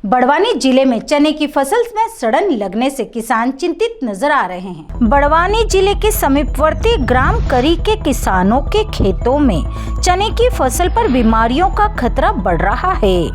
बड़वानी जिले में चने की फसल में सड़न लगने से किसान चिंतित नजर आ रहे हैं। बड़वानी जिले के समीपवर्ती ग्राम करी के किसानों के खेतों में चने की फसल पर बीमारियों का खतरा बढ़ रहा है।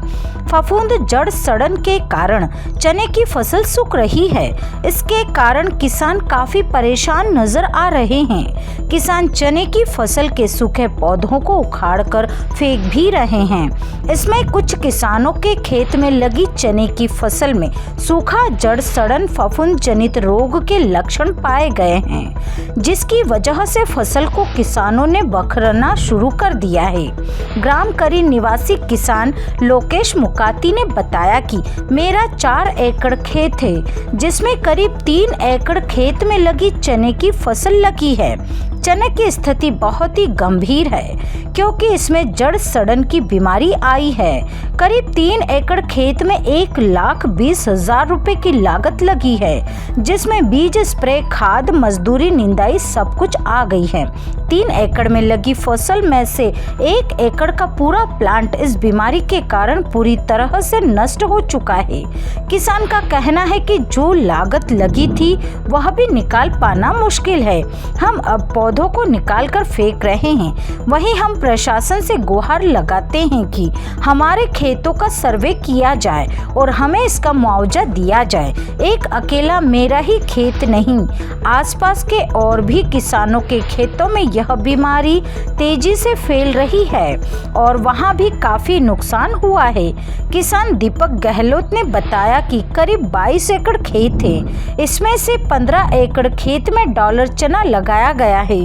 फफूंद जड़ सड़न के कारण चने की फसल सूख रही है। इसके कारण किसान काफी परेशान नजर आ रहे हैं। किसान चने की फसल के सूखे पौधों को उखाड़कर फेंक भी रहे हैं। इसमें कुछ किसानों के खेत में लगी चने की फसल में सूखा जड़ सड़न फफूंद जनित रोग के लक्षण पाए गए हैं, जिसकी वजह से फसल को किसानों ने बखरना शुरू कर दिया है। ग्राम करी निवासी किसान लोकेश मुकाती ने बताया कि मेरा 4 एकड़ खेत है, जिसमें करीब 3 एकड़ खेत में लगी चने की फसल लगी है। चने की स्थिति बहुत ही गंभीर है, क्योंकि इसमें जड़ सड़न की बीमारी आई है। करीब 3 एकड़ खेत में 1,20,000 रुपए की लागत लगी है, जिसमें बीज, स्प्रे, खाद, मजदूरी, निंदाई सब कुछ आ गई है। 3 एकड़ में लगी फसल में से 1 एकड़ का पूरा प्लांट इस बीमारी के कारण पूरी तरह से नष्ट हो चुका है। किसान का कहना है कि जो लागत लगी थी वह भी निकाल पाना मुश्किल है। हम अब पौधों को निकाल कर फेंक रहे हैं। वहीं हम प्रशासन से गुहार लगाते हैं कि हमारे खेतों का सर्वे किया जाए और हमें इसका मुआवजा दिया जाए। एक अकेला मेरा ही खेत नहीं, आसपास के और भी किसानों के खेतों में यह बीमारी तेजी से फैल रही है और वहां भी काफी नुकसान हुआ है। किसान दीपक गहलोत ने बताया कि करीब 22 एकड़ खेत है। इसमें से 15 एकड़ खेत में डॉलर चना लगाया गया है,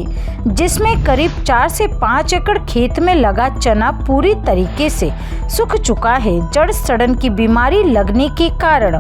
जिसमें करीब 4 से 5 एकड़ खेत में लगा चना पूरी तरीके से सूख चुका है। जड़ सड़न की बीमारी लगने के कारण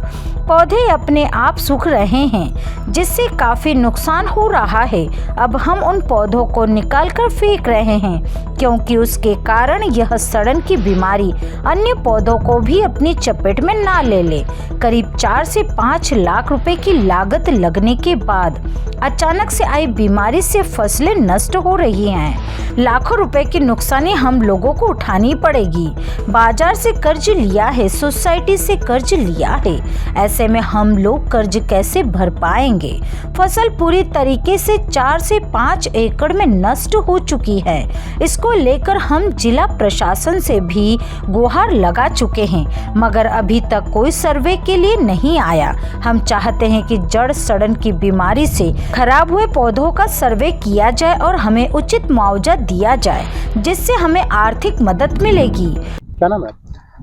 पौधे अपने आप सूख रहे हैं, जिससे काफी नुकसान हो रहा है। अब हम उन पौधों को निकाल कर फेंक रहे हैं, क्योंकि उसके कारण यह सड़न की बीमारी अन्य पौधों को भी अपनी चपेट में ना ले ले। करीब 4 से 5 लाख रुपए की लागत लगने के बाद अचानक से आई बीमारी से फसलें नष्ट हो रही हैं। लाखों रुपए की नुकसानी हम लोगों को उठानी पड़ेगी। बाजार से कर्ज लिया है, सोसाइटी से कर्ज लिया है, ऐसे में हम लोग कर्ज कैसे भर पाएंगे। फसल पूरी तरीके से 4 से 5 एकड़ में नष्ट हो चुकी है। इसको लेकर हम जिला प्रशासन से भी गुहार लगा चुके हैं, मगर अभी तक कोई सर्वे के लिए नहीं आया। हम चाहते हैं कि जड़ सड़न की बीमारी से खराब हुए पौधों का सर्वे किया जाए और हमें उचित मुआवजा दिया जाए, जिससे हमें आर्थिक मदद मिलेगी। क्या नाम है?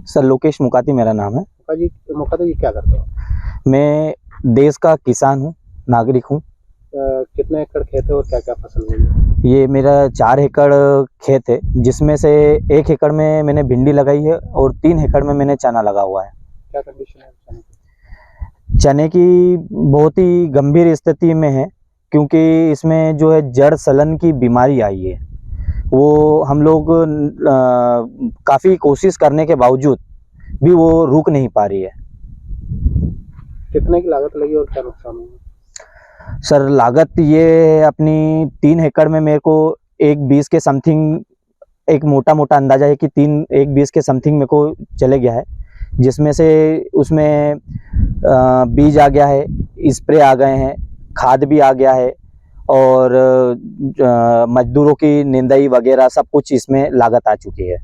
सर लोकेश मुकाती मेरा नाम है। मुकाती जी क्या करते हो? मैं देश का किसान हूँ, नागरिक हूँ। कितने एकड़ खेत है और क्या क्या फसल हुई है? ये मेरा 4 एकड़ खेत है, जिसमें से 1 एकड़ में मैंने भिंडी लगाई है और 3 एकड़ में मैंने चना लगा हुआ है। क्या कंडीशन है चने की? चने की बहुत ही गंभीर स्थिति में है, क्योंकि इसमें जो है जड़ सड़न की बीमारी आई है। वो हम लोग काफ़ी कोशिश करने के बावजूद भी वो रुक नहीं पा रही है। कितने की लागत लगी और क्या नुकसान हुआ? सर लागत ये अपनी 3 एकड़ में मेरे को 1,20 के समथिंग, एक मोटा मोटा अंदाजा है कि 1,20 के समथिंग मेरे को चले गया है, जिसमें से उसमें बीज आ गया है, स्प्रे आ गए हैं, खाद भी आ गया है और मजदूरों की निंदाई वगैरह सब कुछ इसमें लागत आ चुकी है।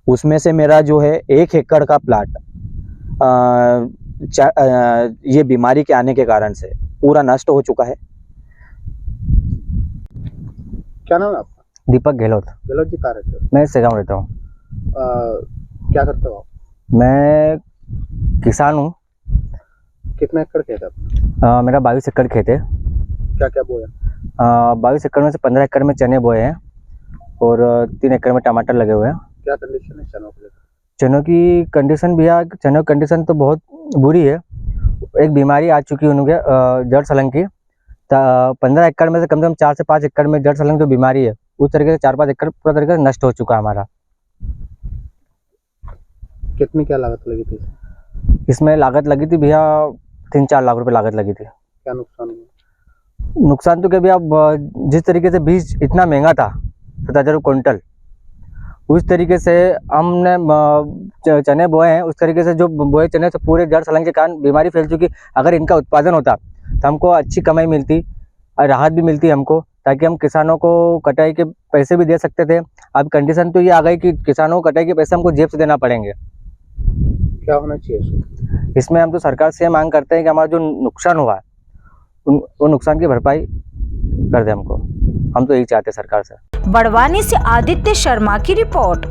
उसमें से मेरा जो है 1 एकड़ का प्लाट ये बीमारी के आने के कारण से पूरा नष्ट हो चुका है। क्या नाम है आपका? दीपक गहलोत। गहलोत जी कहाँ रहते हो? मैं सेगांव रहता हूँ। क्या करते हो आप? मैं किसान हूँ। कितने एकड़ खेत है आपका? मेरा 22 एकड़ खेत है। क्या क्या बोया? 22 एकड़ में से 15 एकड़ में चने बोए हैं और 3 एकड़ में टमाटर लगे हुए हैं। क्या कंडीशन है चनों की? चनों की कंडीशन भैया, चनों की कंडीशन तो बहुत बुरी है। एक बीमारी आ चुकी है उनके जड़ सड़न की। 15 एकड़ में से कम से कम 4 से 5 एकड़ में जड़ सड़न की बीमारी है, उस तरीके से 4-5 एकड़ पूरा तरीके से नष्ट हो चुका है हमारा। कितनी क्या लागत लगी थी? इसमें लागत लगी थी भैया 3-4 लाख रुपए लागत लगी थी। क्या नुकसान हुआ? नुकसान तो क्या भैया, जिस तरीके से बीज इतना महंगा था 7,000 क्विंटल, उस तरीके से हमने चने बोए हैं, उस तरीके से जो बोए चने से पूरे जड़ सलन के कारण बीमारी फैल चुकी। अगर इनका उत्पादन होता तो हमको अच्छी कमाई मिलती और राहत भी मिलती हमको, ताकि हम किसानों को कटाई के पैसे भी दे सकते थे। अब कंडीशन तो ये आ गई कि किसानों को कटाई के पैसे हमको जेब से देना पड़ेंगे। क्या होना चाहिए इसमें? इसमें हम तो सरकार से मांग करते हैं कि हमारा जो नुकसान हुआ है वो नुकसान की भरपाई कर दे हमको। हम तो यही चाहते हैं सरकार से। बड़वानी से आदित्य शर्मा की रिपोर्ट।